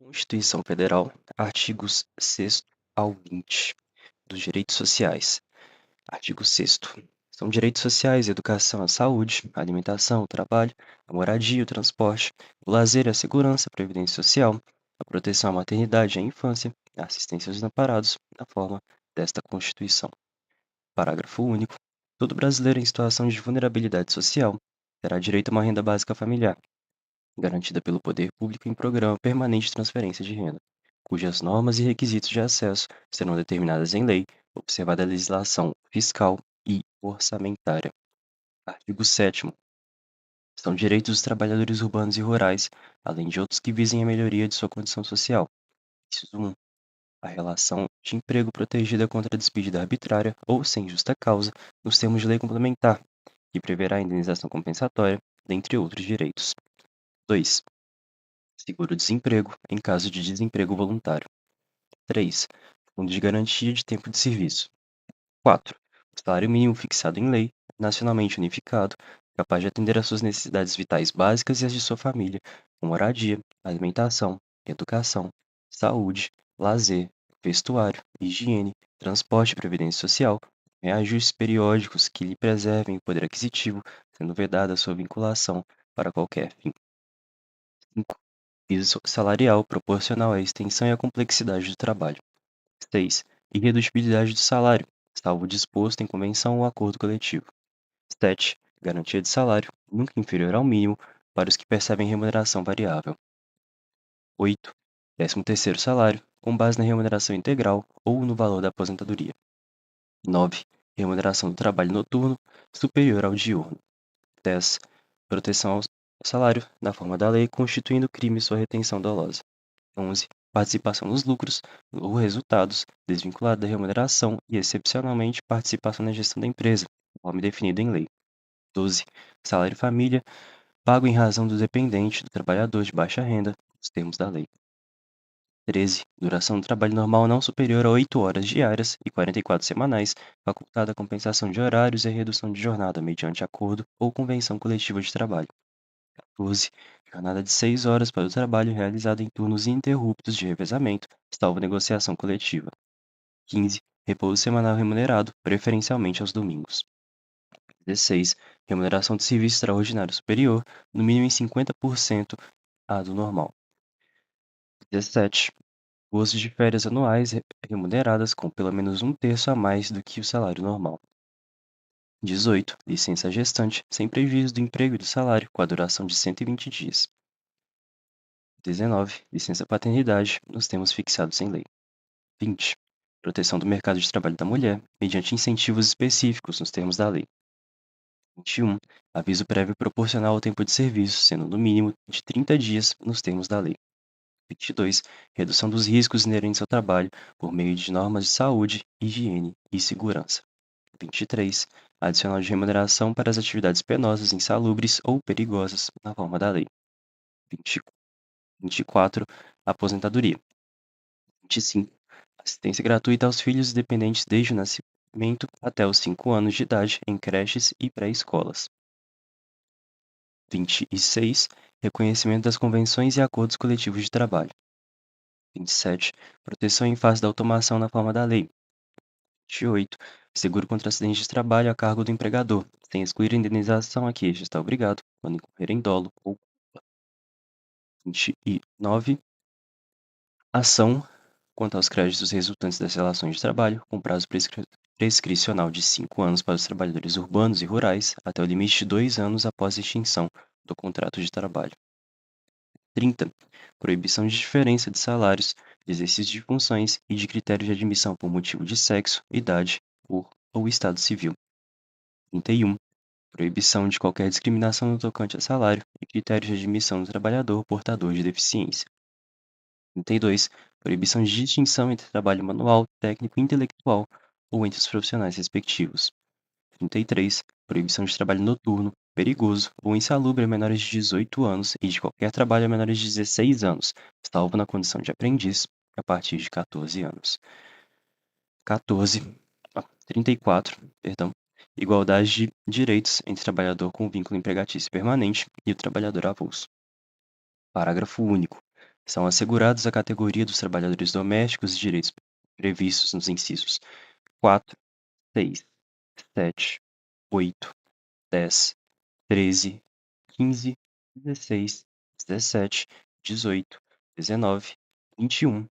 Constituição Federal, artigos 6º ao 20, dos direitos sociais. Artigo 6º. São direitos sociais a educação, a saúde, a alimentação, o trabalho, a moradia, o transporte, o lazer, a segurança, a previdência social, a proteção à maternidade e à infância, a assistência aos desamparados, na forma desta Constituição. Parágrafo único. Todo brasileiro em situação de vulnerabilidade social terá direito a uma renda básica familiar, garantida pelo poder público em programa permanente de transferência de renda, cujas normas e requisitos de acesso serão determinadas em lei, observada a legislação fiscal e orçamentária. Artigo 7º. São direitos dos trabalhadores urbanos e rurais, além de outros que visem a melhoria de sua condição social. Inciso 1. A relação de emprego protegida contra a despedida arbitrária ou sem justa causa, nos termos de lei complementar, que preverá a indenização compensatória, dentre outros direitos. 2. Seguro-desemprego, em caso de desemprego voluntário. 3. Fundo de garantia de tempo de serviço. 4. O salário mínimo fixado em lei, nacionalmente unificado, capaz de atender às suas necessidades vitais básicas e as de sua família, com moradia, alimentação, educação, saúde, lazer, vestuário, higiene, transporte e previdência social, reajustes periódicos que lhe preservem o poder aquisitivo, sendo vedada a sua vinculação para qualquer fim. 5. Piso salarial proporcional à extensão e à complexidade do trabalho. 6. Irredutibilidade do salário, salvo o disposto em convenção ou acordo coletivo. 7. Garantia de salário, nunca inferior ao mínimo, para os que percebem remuneração variável. 8. 13º salário, com base na remuneração integral ou no valor da aposentadoria. 9. Remuneração do trabalho noturno, superior ao diurno. 10. Proteção ao salário, na forma da lei, constituindo crime sua retenção dolosa. 11. Participação nos lucros ou resultados, desvinculada da remuneração e, excepcionalmente, participação na gestão da empresa, conforme definido em lei. 12. Salário família, pago em razão do dependente do trabalhador de baixa renda, nos termos da lei. 13. Duração do trabalho normal não superior a 8 horas diárias e 44 semanais, facultada a compensação de horários e a redução de jornada mediante acordo ou convenção coletiva de trabalho. 14. Jornada de 6 horas para o trabalho realizado em turnos ininterruptos de revezamento, salvo negociação coletiva. 15. Repouso semanal remunerado, preferencialmente aos domingos. 16. Remuneração de serviço extraordinário superior, no mínimo em 50% à do normal. 17. Gozos de férias anuais remuneradas com pelo menos um terço a mais do que o salário normal. 18. Licença gestante, sem prejuízo do emprego e do salário, com a duração de 120 dias. 19. Licença paternidade, nos termos fixados em lei. 20. Proteção do mercado de trabalho da mulher, mediante incentivos específicos, nos termos da lei. 21. Aviso prévio proporcional ao tempo de serviço, sendo no mínimo de 30 dias, nos termos da lei. 22. Redução dos riscos inerentes ao trabalho, por meio de normas de saúde, higiene e segurança. 23. Adicional de remuneração para as atividades penosas, insalubres ou perigosas, na forma da lei. 24. Aposentadoria. 25. Assistência gratuita aos filhos dependentes desde o nascimento até os 5 anos de idade em creches e pré-escolas. 26. Reconhecimento das convenções e acordos coletivos de trabalho. 27. Proteção em face da automação na forma da lei. 28. Seguro contra acidentes de trabalho a cargo do empregador, sem excluir a indenização a que este está obrigado quando incorrer em dolo ou culpa. 29. Ação quanto aos créditos resultantes das relações de trabalho, com prazo prescricional de 5 anos para os trabalhadores urbanos e rurais, até o limite de 2 anos após a extinção do contrato de trabalho. 30. Proibição de diferença de salários, de exercício de funções e de critérios de admissão por motivo de sexo, idade, cor ou estado civil. 31. Proibição de qualquer discriminação no tocante a salário e critérios de admissão do trabalhador portador de deficiência. 32. Proibição de distinção entre trabalho manual, técnico e intelectual, ou entre os profissionais respectivos. 33. Proibição de trabalho noturno, perigoso ou insalubre a menores de 18 anos e de qualquer trabalho a menores de 16 anos, salvo na condição de aprendiz, a partir de 14 anos. 34. Igualdade de direitos entre trabalhador com vínculo empregatício permanente e o trabalhador avulso. Parágrafo único. São assegurados a categoria dos trabalhadores domésticos e direitos previstos nos incisos 4, 6, 7, 8, 10, 13, 15, 16, 17, 18, 19, 21,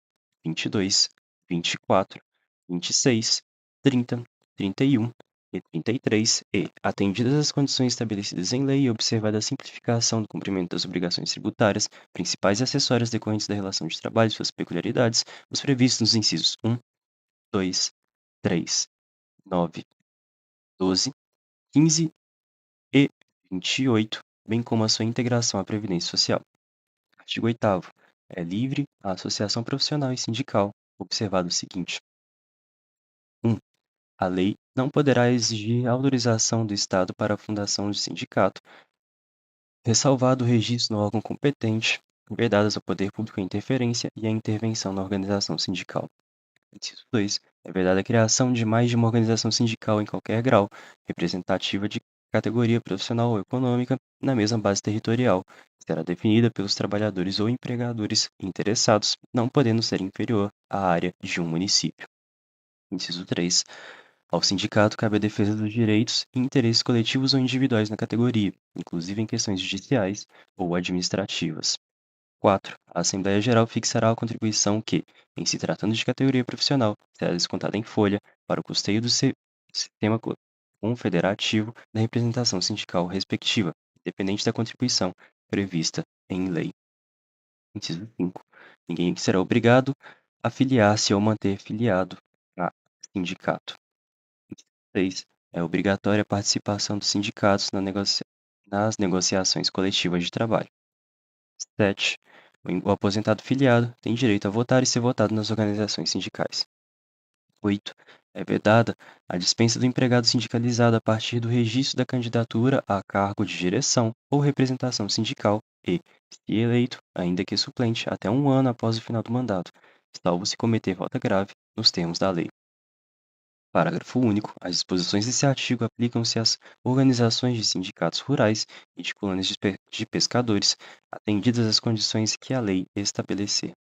22, 24, 26, 30, 31 e 33 e, atendidas as condições estabelecidas em lei e observada a simplificação do cumprimento das obrigações tributárias, principais e acessórias decorrentes da relação de trabalho e suas peculiaridades, os previstos nos incisos 1, 2, 3, 9, 12, 15 e 28, bem como a sua integração à Previdência Social. Artigo 8º. É livre a associação profissional e sindical, observado o seguinte: 1. A lei não poderá exigir autorização do Estado para a fundação de sindicato, ressalvado o registro no órgão competente, vedadas ao poder público a interferência e a intervenção na organização sindical. Inciso 2. É vedada a criação de mais de uma organização sindical em qualquer grau, representativa de categoria profissional ou econômica, na mesma base territorial, que será definida pelos trabalhadores ou empregadores interessados, não podendo ser inferior à área de um município. Inciso 3. Ao sindicato cabe a defesa dos direitos e interesses coletivos ou individuais na categoria, inclusive em questões judiciais ou administrativas. 4. A Assembleia Geral fixará a contribuição que, em se tratando de categoria profissional, será descontada em folha para o custeio do sistema confederativo da representação sindical respectiva, independente da contribuição prevista em lei. Inciso 5. Ninguém será obrigado a filiar-se ou manter filiado a sindicato. Inciso 6. É obrigatória a participação dos sindicatos nas negociações coletivas de trabalho. 7. O aposentado filiado tem direito a votar e ser votado nas organizações sindicais. 8. É vedada a dispensa do empregado sindicalizado a partir do registro da candidatura a cargo de direção ou representação sindical e, se eleito, ainda que suplente, até um ano após o final do mandato, salvo se cometer falta grave, nos termos da lei. Parágrafo único. As disposições desse artigo aplicam-se às organizações de sindicatos rurais e de colônias de pescadores, atendidas as condições que a lei estabelecer.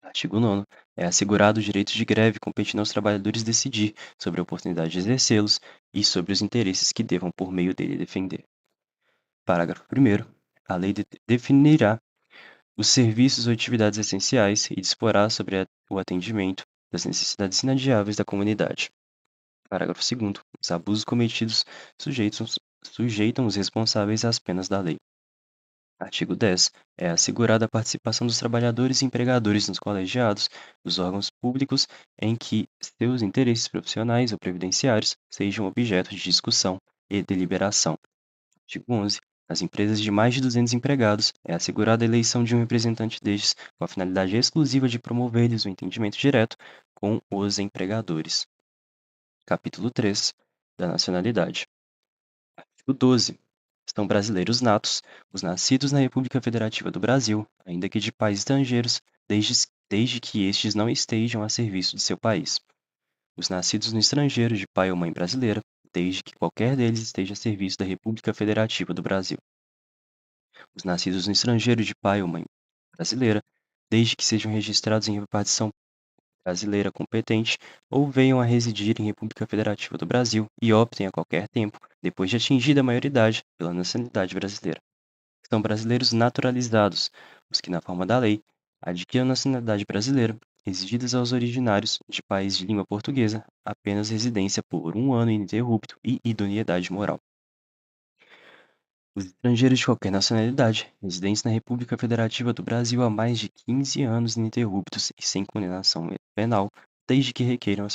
Artigo 9º. É assegurado o direito de greve competindo aos trabalhadores decidir sobre a oportunidade de exercê-los e sobre os interesses que devam por meio dele defender. Parágrafo 1º. A lei definirá os serviços ou atividades essenciais e disporá sobre o atendimento das necessidades inadiáveis da comunidade. Parágrafo 2º. Os abusos cometidos sujeitam os responsáveis às penas da lei. Artigo 10. É assegurada a participação dos trabalhadores e empregadores nos colegiados dos órgãos públicos em que seus interesses profissionais ou previdenciários sejam objeto de discussão e deliberação. Artigo 11. Nas empresas de mais de 200 empregados, é assegurada a eleição de um representante destes com a finalidade exclusiva de promover-lhes o entendimento direto com os empregadores. Capítulo 3. Da nacionalidade. Artigo 12. São brasileiros natos os nascidos na República Federativa do Brasil, ainda que de pais estrangeiros, desde que estes não estejam a serviço de seu país. Os nascidos no estrangeiro de pai ou mãe brasileira, desde que qualquer deles esteja a serviço da República Federativa do Brasil. Os nascidos no estrangeiro de pai ou mãe brasileira, desde que sejam registrados em repartição brasileira competente ou venham a residir em República Federativa do Brasil e optem a qualquer tempo, depois de atingida a maioridade, pela nacionalidade brasileira. São brasileiros naturalizados, os que, na forma da lei, adquiram nacionalidade brasileira, exigidas aos originários de país de língua portuguesa apenas residência por um ano ininterrupto e idoneidade moral. Os estrangeiros de qualquer nacionalidade, residentes na República Federativa do Brasil há mais de 15 anos ininterruptos e sem condenação penal, desde que requeiram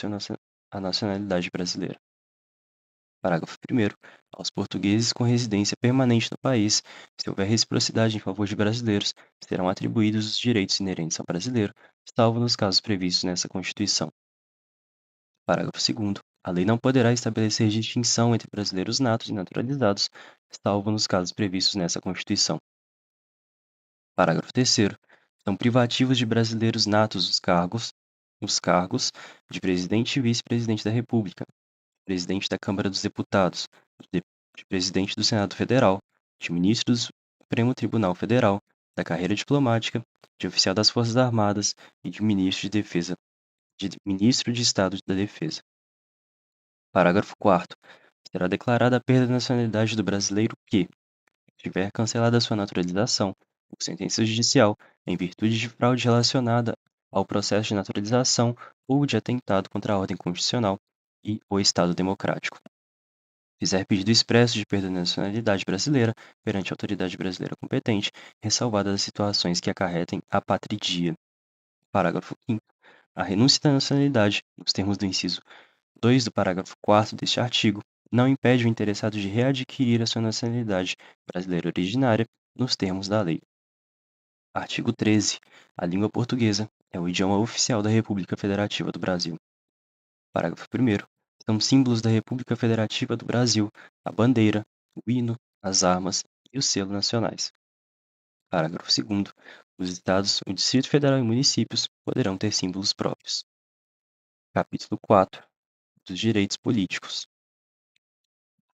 a nacionalidade brasileira. Parágrafo 1º. Aos portugueses com residência permanente no país, se houver reciprocidade em favor de brasileiros, serão atribuídos os direitos inerentes ao brasileiro, salvo nos casos previstos nessa Constituição. Parágrafo 2º. A lei não poderá estabelecer distinção entre brasileiros natos e naturalizados, salvo nos casos previstos nessa Constituição. Parágrafo 3º. São privativos de brasileiros natos os cargos de presidente e vice-presidente da República, presidente da Câmara dos Deputados, de presidente do Senado Federal, de ministro do Supremo Tribunal Federal, da carreira diplomática, de oficial das Forças Armadas e de ministro de Estado da Defesa. Parágrafo 4º. Será declarada a perda da nacionalidade do brasileiro que tiver cancelada sua naturalização por sentença judicial em virtude de fraude relacionada ao processo de naturalização ou de atentado contra a ordem constitucional e o Estado democrático. Fizer pedido expresso de perda da nacionalidade brasileira perante a autoridade brasileira competente, ressalvadas as situações que acarretem apatridia. Parágrafo 5º. A renúncia da nacionalidade, nos termos do inciso 2 do parágrafo 4º deste artigo, não impede o interessado de readquirir a sua nacionalidade brasileira originária nos termos da lei. Artigo 13. A língua portuguesa é o idioma oficial da República Federativa do Brasil. Parágrafo 1º. São símbolos da República Federativa do Brasil a bandeira, o hino, as armas e o selo nacionais. Parágrafo 2º. Os estados, o Distrito Federal e municípios poderão ter símbolos próprios. Capítulo 4. Dos direitos políticos.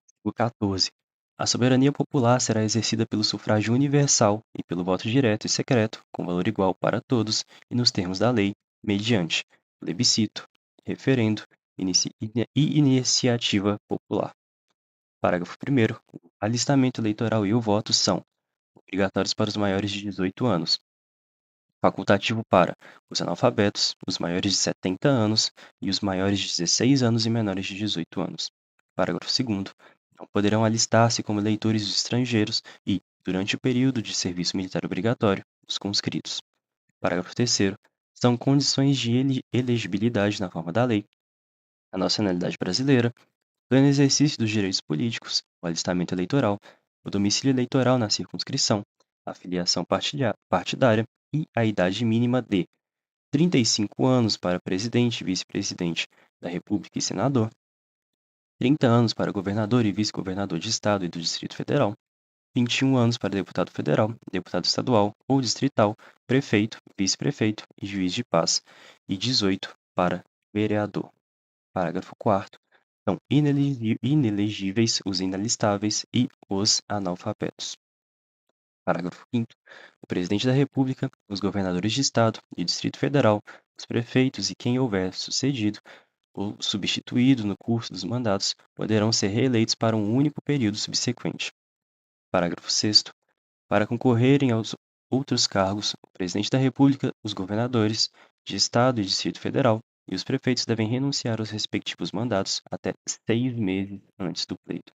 Artigo 14. A soberania popular será exercida pelo sufrágio universal e pelo voto direto e secreto, com valor igual para todos e nos termos da lei, mediante plebiscito, referendo e iniciativa popular. Parágrafo 1º. O alistamento eleitoral e o voto são obrigatórios para os maiores de 18 anos, facultativo para os analfabetos, os maiores de 70 anos e os maiores de 16 anos e menores de 18 anos. Parágrafo 2º. Não poderão alistar-se como eleitores estrangeiros e, durante o período de serviço militar obrigatório, os conscritos. Parágrafo 3º. São condições de elegibilidade na forma da lei a nacionalidade brasileira, o pleno exercício dos direitos políticos, o alistamento eleitoral, o domicílio eleitoral na circunscrição, a filiação partidária e a idade mínima de 35 anos para presidente e vice-presidente da República e senador, 30 anos para governador e vice-governador de Estado e do Distrito Federal, 21 anos para deputado federal, deputado estadual ou distrital, prefeito, vice-prefeito e juiz de paz, e 18 para vereador. Parágrafo 4º. São inelegíveis os inalistáveis e os analfabetos. Parágrafo 5º. O Presidente da República, os governadores de Estado e Distrito Federal, os prefeitos e quem houver sucedido ou substituído no curso dos mandatos poderão ser reeleitos para um único período subsequente. Parágrafo 6º. Para concorrerem aos outros cargos, o Presidente da República, os governadores de Estado e Distrito Federal e os prefeitos devem renunciar aos respectivos mandatos até 6 meses antes do pleito.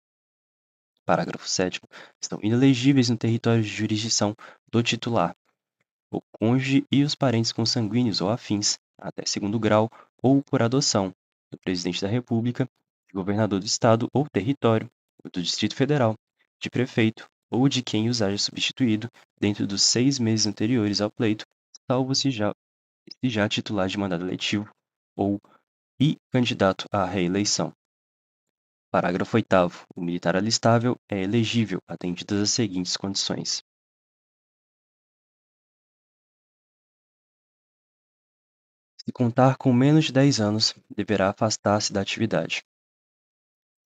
Parágrafo 7º. Estão inelegíveis no território de jurisdição do titular, o cônjuge e os parentes consanguíneos ou afins, até segundo grau, ou por adoção, do Presidente da República, de governador do Estado ou território, ou do Distrito Federal, de prefeito ou de quem os haja substituído dentro dos 6 meses anteriores ao pleito, salvo se já titular de mandato eletivo ou e candidato à reeleição. Parágrafo 8º. O militar alistável é elegível, atendidas as seguintes condições. Se contar com menos de 10 anos, deverá afastar-se da atividade.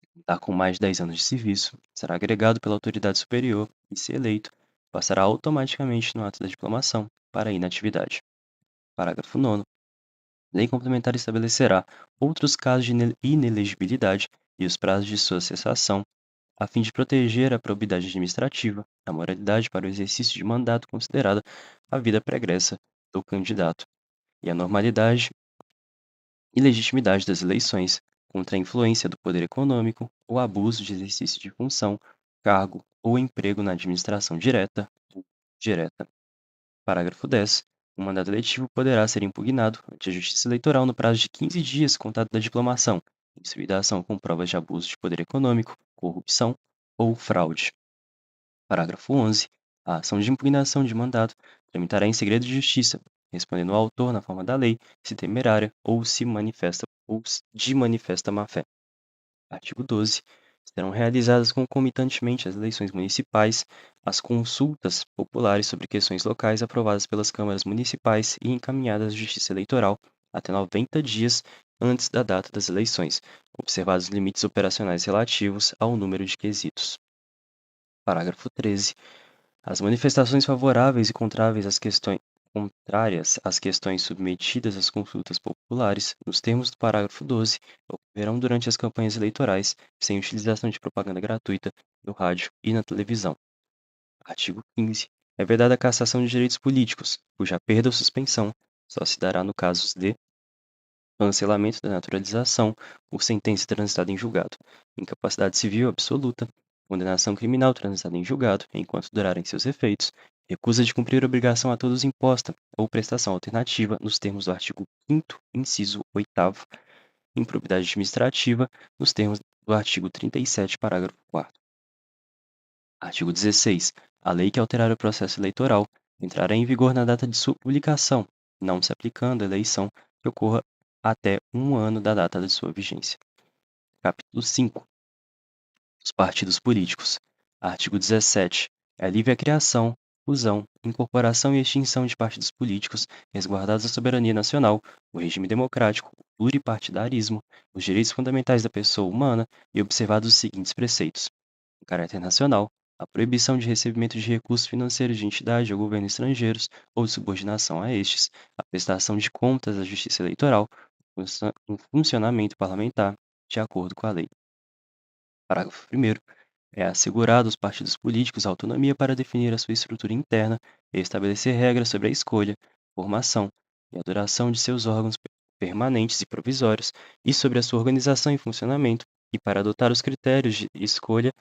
Se contar com mais de 10 anos de serviço, será agregado pela autoridade superior e, se eleito, passará automaticamente no ato da diplomação para a inatividade. Parágrafo 9º. Lei complementar estabelecerá outros casos de inelegibilidade e os prazos de sua cessação, a fim de proteger a probidade administrativa, a moralidade para o exercício de mandato considerada a vida pregressa do candidato, e a normalidade e legitimidade das eleições, contra a influência do poder econômico ou abuso de exercício de função, cargo ou emprego na administração direta ou indireta. Parágrafo 10º. O mandato eletivo poderá ser impugnado ante a Justiça Eleitoral no prazo de 15 dias contado da diplomação, em sua ida com provas de abuso de poder econômico, corrupção ou fraude. Parágrafo 11º. A ação de impugnação de mandato tramitará em segredo de justiça, respondendo ao autor na forma da lei, se temerária ou de manifesta má-fé. Artigo 12. Serão realizadas concomitantemente às eleições municipais as consultas populares sobre questões locais aprovadas pelas câmaras municipais e encaminhadas à Justiça Eleitoral até 90 dias antes da data das eleições, observados os limites operacionais relativos ao número de quesitos. Parágrafo 13. As manifestações favoráveis e contrárias às questões submetidas às consultas populares, nos termos do parágrafo 12, ocorrerão durante as campanhas eleitorais, sem utilização de propaganda gratuita no rádio e na televisão. Artigo 15. É vedada a cassação de direitos políticos, cuja perda ou suspensão só se dará no caso de cancelamento da naturalização por sentença transitada em julgado, incapacidade civil absoluta, condenação criminal transitada em julgado enquanto durarem seus efeitos, recusa de cumprir obrigação a todos imposta ou prestação alternativa nos termos do artigo 5º, inciso 8º, improbidade administrativa nos termos do artigo 37, parágrafo 4º. Artigo 16. A lei que alterar o processo eleitoral entrará em vigor na data de sua publicação, não se aplicando à eleição que ocorra até um ano da data de sua vigência. Capítulo 5. Os partidos políticos. Artigo 17. É livre a criação, fusão, incorporação e extinção de partidos políticos, resguardados a soberania nacional, o regime democrático, o pluripartidarismo, os direitos fundamentais da pessoa humana e observados os seguintes preceitos: em caráter nacional, a proibição de recebimento de recursos financeiros de entidade ou governo estrangeiros ou de subordinação a estes, a prestação de contas à Justiça Eleitoral, o funcionamento parlamentar, de acordo com a lei. Parágrafo 1º. É assegurado aos partidos políticos autonomia para definir a sua estrutura interna e estabelecer regras sobre a escolha, formação e a duração de seus órgãos permanentes e provisórios e sobre a sua organização e funcionamento, e para adotar os critérios de escolha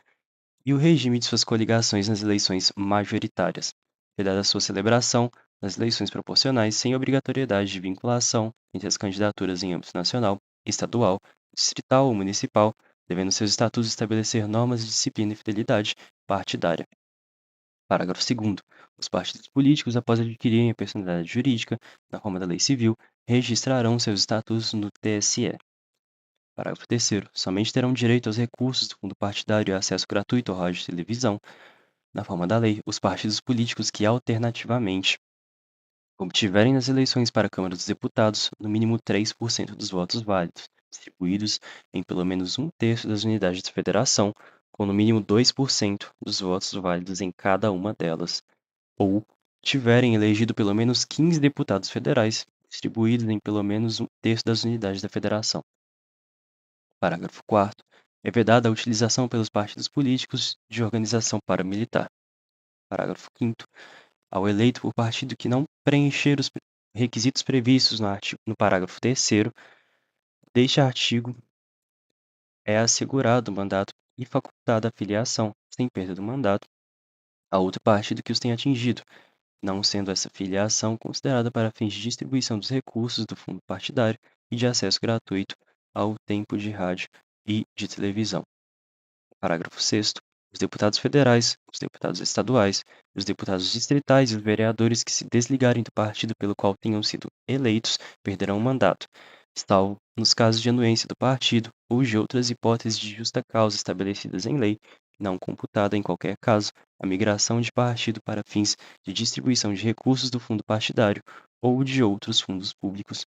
e o regime de suas coligações nas eleições majoritárias, vedada a sua celebração nas eleições proporcionais sem obrigatoriedade de vinculação entre as candidaturas em âmbito nacional, estadual, distrital ou municipal, devendo seus estatutos estabelecer normas de disciplina e fidelidade partidária. Parágrafo 2º. Os partidos políticos, após adquirirem a personalidade jurídica, na forma da lei civil, registrarão seus estatutos no TSE. Parágrafo 3º. Somente terão direito aos recursos do fundo partidário e acesso gratuito ao rádio e televisão, na forma da lei, os partidos políticos que alternativamente obtiverem nas eleições para a Câmara dos Deputados no mínimo 3% dos votos válidos, distribuídos em pelo menos um terço das unidades de federação, com no mínimo 2% dos votos válidos em cada uma delas, ou tiverem elegido pelo menos 15 deputados federais, distribuídos em pelo menos um terço das unidades da federação. Parágrafo 4º. É vedada a utilização pelos partidos políticos de organização paramilitar. Parágrafo 5º. Ao eleito por partido que não preencher os requisitos previstos no parágrafo 3º deste artigo, é assegurado o mandato e facultada a filiação, sem perda do mandato, a outro partido que os tenha atingido, não sendo essa filiação considerada para fins de distribuição dos recursos do fundo partidário e de acesso gratuito ao tempo de rádio e de televisão. Parágrafo 6º. Os deputados federais, os deputados estaduais, os deputados distritais e os vereadores que se desligarem do partido pelo qual tenham sido eleitos perderão o mandato, salvo nos casos de anuência do partido ou de outras hipóteses de justa causa estabelecidas em lei, não computada em qualquer caso a migração de partido para fins de distribuição de recursos do fundo partidário ou de outros fundos públicos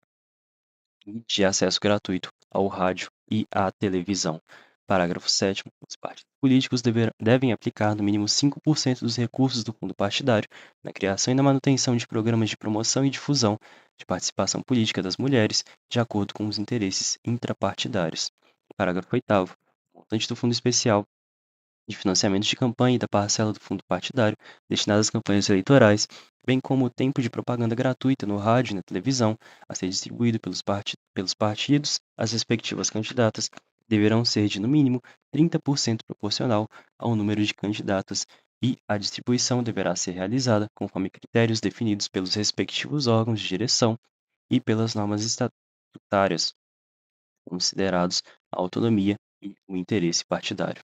e de acesso gratuito ao rádio e à televisão. Parágrafo 7º. Os partidos políticos devem aplicar no mínimo 5% dos recursos do fundo partidário na criação e na manutenção de programas de promoção e difusão de participação política das mulheres, de acordo com os interesses intrapartidários. Parágrafo 8º. O montante do fundo especial de financiamento de campanha e da parcela do fundo partidário destinada às campanhas eleitorais, bem como o tempo de propaganda gratuita no rádio e na televisão, a ser distribuído pelos partidos às respectivas candidatas, deverão ser de, no mínimo, 30% proporcional ao número de candidatas e a distribuição deverá ser realizada conforme critérios definidos pelos respectivos órgãos de direção e pelas normas estatutárias, considerados a autonomia e o interesse partidário.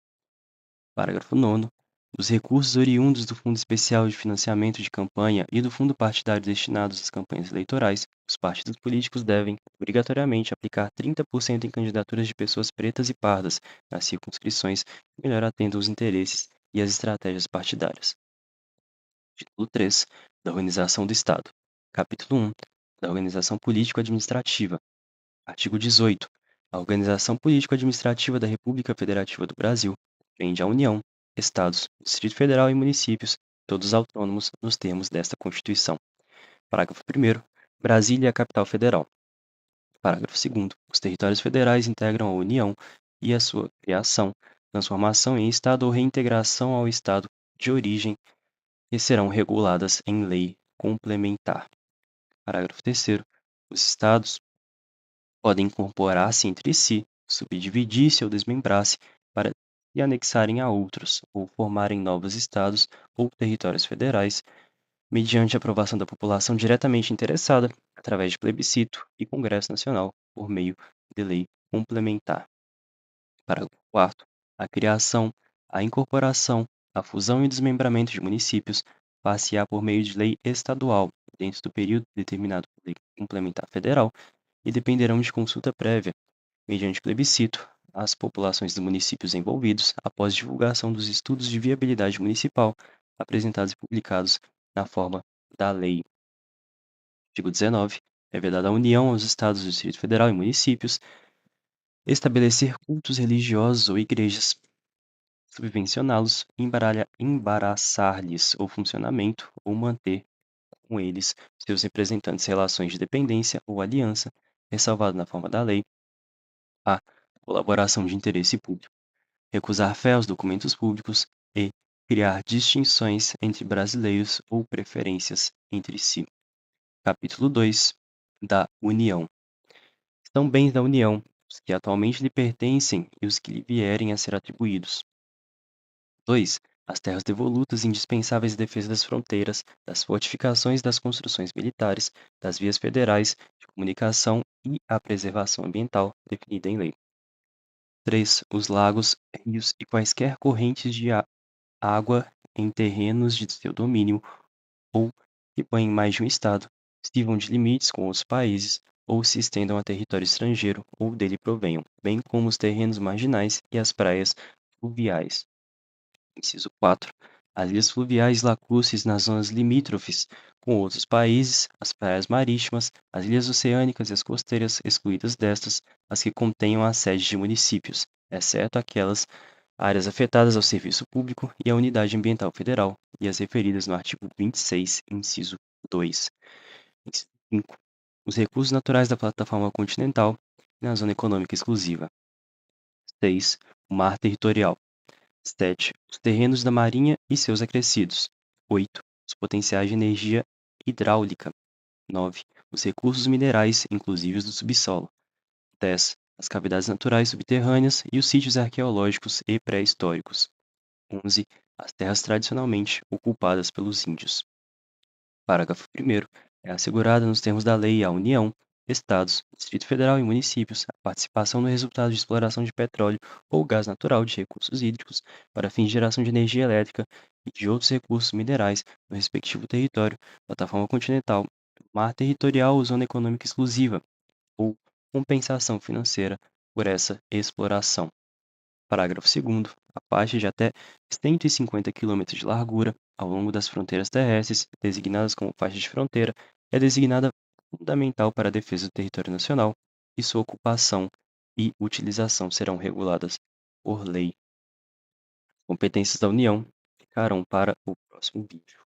Parágrafo 9º. Os recursos oriundos do Fundo Especial de Financiamento de Campanha e do Fundo Partidário destinados às campanhas eleitorais, os partidos políticos devem, obrigatoriamente, aplicar 30% em candidaturas de pessoas pretas e pardas nas circunscrições que melhor atendam os interesses e as estratégias partidárias. Título 3. Da Organização do Estado. Capítulo 1. Da Organização Político-Administrativa. Artigo 18. A organização político-administrativa da República Federativa do Brasil prende a União, Estados, Distrito Federal e municípios todos autônomos nos termos desta Constituição. Parágrafo 1º. Brasília é a capital federal. Parágrafo 2º. Os territórios federais integram a União e a sua criação, transformação em Estado ou reintegração ao Estado de origem e serão reguladas em lei complementar. Parágrafo 3º. Os Estados podem incorporar-se entre si, subdividir-se ou desmembrar-se para se anexarem a outros, ou formarem novos Estados ou territórios federais, mediante aprovação da população diretamente interessada, através de plebiscito e Congresso Nacional, por meio de lei complementar. Parágrafo 4º. A criação, a incorporação, a fusão e desmembramento de municípios far-se-á por meio de lei estadual, dentro do período determinado por lei complementar federal, e dependerão de consulta prévia, mediante plebiscito, às populações dos municípios envolvidos, após divulgação dos estudos de viabilidade municipal, apresentados e publicados na forma da lei. Artigo 19. É vedada à União, aos Estados do Distrito Federal e municípios estabelecer cultos religiosos ou igrejas, subvencioná-los, embaraçar-lhes o funcionamento ou manter com eles seus representantes relações de dependência ou aliança, ressalvado na forma da lei, a colaboração de interesse público, recusar fé aos documentos públicos e criar distinções entre brasileiros ou preferências entre si. Capítulo 2 da União. São bens da União os que atualmente lhe pertencem e os que lhe vierem a ser atribuídos. 2. As terras devolutas indispensáveis à defesa das fronteiras, das fortificações e das construções militares, das vias federais de comunicação e a preservação ambiental definida em lei. 3. Os lagos, rios e quaisquer correntes de água em terrenos de seu domínio ou que banhem mais de um estado, sirvam de limites com outros países ou se estendam a território estrangeiro ou dele provenham, bem como os terrenos marginais e as praias fluviais. Inciso 4. As ilhas fluviais lacustres nas zonas limítrofes com outros países, as praias marítimas, as ilhas oceânicas e as costeiras, excluídas destas, as que contenham a sede de municípios, exceto aquelas áreas afetadas ao serviço público e à unidade ambiental federal, e as referidas no artigo 26, inciso 2. Inciso 5. Os recursos naturais da plataforma continental e na zona econômica exclusiva. 6. O mar territorial. 7. Os terrenos da marinha e seus acrescidos. 8. Os potenciais de energia hidráulica. 9. Os recursos minerais, inclusive os do subsolo. 10. As cavidades naturais subterrâneas e os sítios arqueológicos e pré-históricos. 11. As terras tradicionalmente ocupadas pelos índios. Parágrafo 1º. É assegurada nos termos da lei à União, Estados, Distrito Federal e municípios a participação no resultado de exploração de petróleo ou gás natural de recursos hídricos para fins de geração de energia elétrica e de outros recursos minerais no respectivo território, plataforma continental, mar territorial ou zona econômica exclusiva, ou compensação financeira por essa exploração. Parágrafo 2º. A parte de até 150 quilômetros de largura ao longo das fronteiras terrestres, designadas como faixa de fronteira, é designada fundamental para a defesa do território nacional e sua ocupação e utilização serão reguladas por lei. Competências da União ficarão para o próximo vídeo.